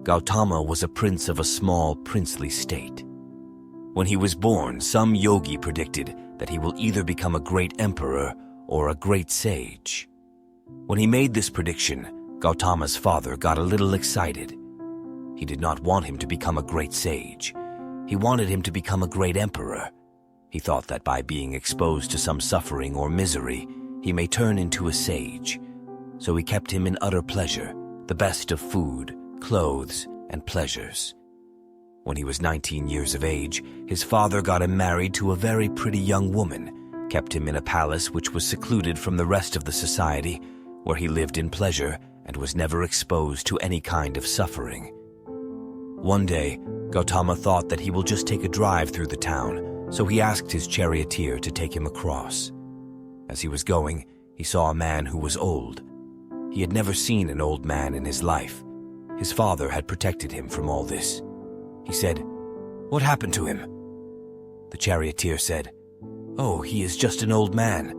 Gautama was a prince of a small princely state. When he was born, some yogi predicted that he will either become a great emperor or a great sage. When he made this prediction, Gautama's father got a little excited. He did not want him to become a great sage. He wanted him to become a great emperor. He thought that by being exposed to some suffering or misery, he may turn into a sage. So he kept him in utter pleasure, the best of food, clothes, and pleasures. When he was 19 years of age, his father got him married to a very pretty young woman, kept him in a palace which was secluded from the rest of the society, where he lived in pleasure and was never exposed to any kind of suffering. One day, Gautama thought that he will just take a drive through the town, so he asked his charioteer to take him across. As he was going, he saw a man who was old. He had never seen an old man in his life. His father had protected him from all this. He said, "What happened to him?" The charioteer said, "Oh, he is just an old man."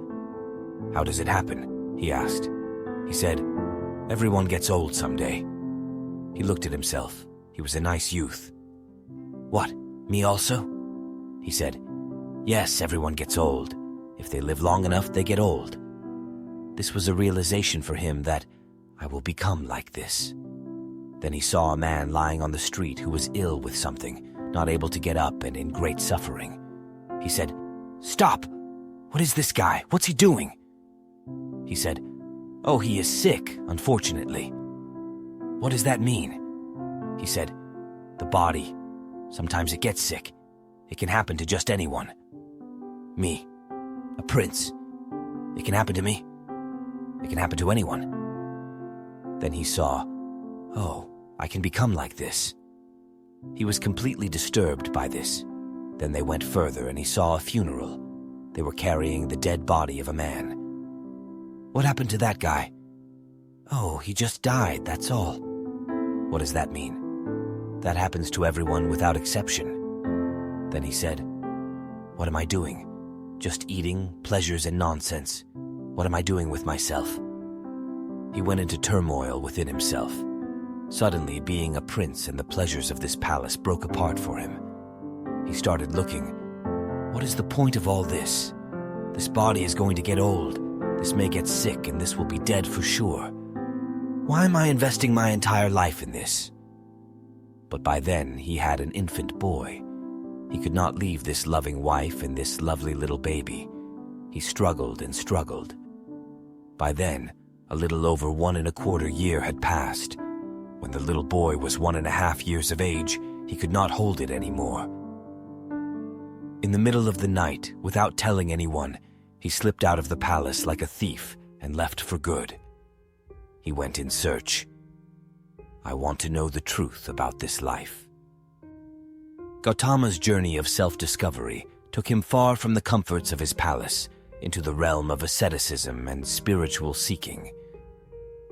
"How does it happen?" he asked. He said, "Everyone gets old someday." He looked at himself. He was a nice youth. "What, me also?" He said, "Yes, everyone gets old. If they live long enough, they get old." This was a realization for him that I will become like this. Then he saw a man lying on the street who was ill with something, not able to get up and in great suffering. He said, "Stop! What is this guy? What's he doing?" He said, "Oh, he is sick, unfortunately." "What does that mean?" He said, "The body. Sometimes it gets sick. It can happen to just anyone. Me, a prince. It can happen to me. It can happen to anyone." Then he saw, "Oh, I can become like this." He was completely disturbed by this. Then they went further and he saw a funeral. They were carrying the dead body of a man. "What happened to that guy?" "Oh, he just died, that's all." "What does that mean?" "That happens to everyone without exception." Then he said, "What am I doing? Just eating, pleasures, and nonsense. What am I doing with myself?" He went into turmoil within himself. Suddenly, being a prince and the pleasures of this palace broke apart for him. He started looking. What is the point of all this? This body is going to get old. This may get sick and this will be dead for sure. Why am I investing my entire life in this? But by then, he had an infant boy. He could not leave this loving wife and this lovely little baby. He struggled and struggled. By then, a little over 1¼ year had passed. When the little boy was 1½ years of age, he could not hold it anymore. In the middle of the night, without telling anyone, he slipped out of the palace like a thief and left for good. He went in search. I want to know the truth about this life. Gautama's journey of self-discovery took him far from the comforts of his palace into the realm of asceticism and spiritual seeking.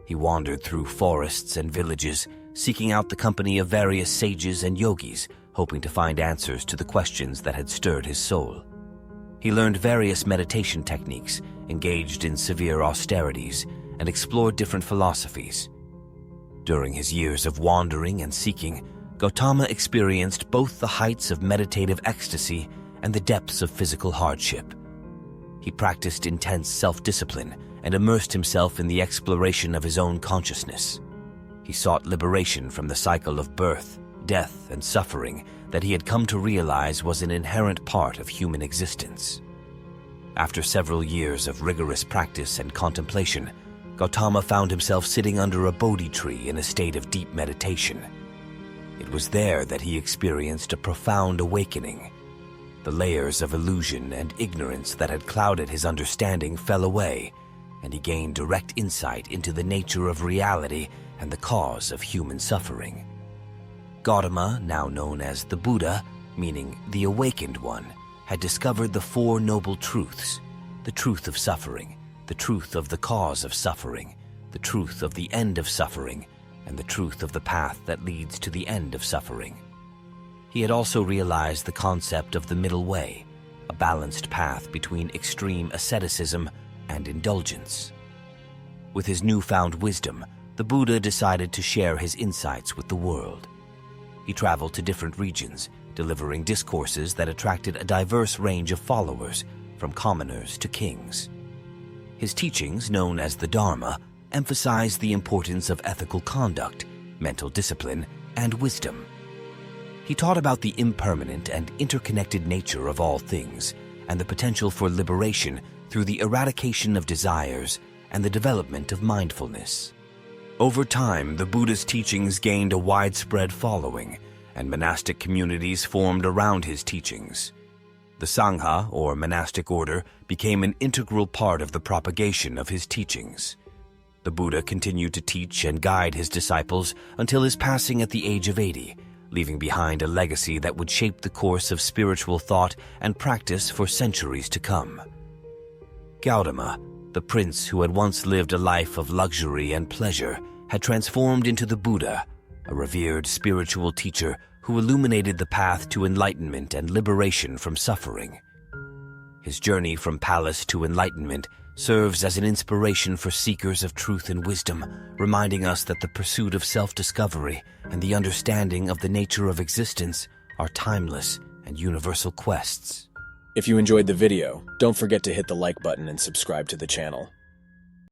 He wandered through forests and villages, seeking out the company of various sages and yogis, hoping to find answers to the questions that had stirred his soul. He learned various meditation techniques, engaged in severe austerities, and explored different philosophies. During his years of wandering and seeking, Gautama experienced both the heights of meditative ecstasy and the depths of physical hardship. He practiced intense self-discipline and immersed himself in the exploration of his own consciousness. He sought liberation from the cycle of birth, death, and suffering that he had come to realize was an inherent part of human existence. After several years of rigorous practice and contemplation, Gautama found himself sitting under a Bodhi tree in a state of deep meditation. It was there that he experienced a profound awakening. The layers of illusion and ignorance that had clouded his understanding fell away, and he gained direct insight into the nature of reality and the cause of human suffering. Gautama, now known as the Buddha, meaning the awakened one, had discovered the Four Noble Truths: the truth of suffering, the truth of the cause of suffering, the truth of the end of suffering, and the truth of the path that leads to the end of suffering. He had also realized the concept of the middle way, a balanced path between extreme asceticism and indulgence. With his newfound wisdom, the Buddha decided to share his insights with the world. He traveled to different regions, delivering discourses that attracted a diverse range of followers, from commoners to kings. His teachings, known as the Dharma, emphasized the importance of ethical conduct, mental discipline, and wisdom. He taught about the impermanent and interconnected nature of all things, and the potential for liberation through the eradication of desires and the development of mindfulness. Over time, the Buddha's teachings gained a widespread following, and monastic communities formed around his teachings. The Sangha, or monastic order, became an integral part of the propagation of his teachings. The Buddha continued to teach and guide his disciples until his passing at the age of 80, leaving behind a legacy that would shape the course of spiritual thought and practice for centuries to come. Gautama, the prince who had once lived a life of luxury and pleasure, had transformed into the Buddha, a revered spiritual teacher who illuminated the path to enlightenment and liberation from suffering. His journey from palace to enlightenment serves as an inspiration for seekers of truth and wisdom, reminding us that the pursuit of self-discovery and the understanding of the nature of existence are timeless and universal quests. If you enjoyed the video, don't forget to hit the like button and subscribe to the channel.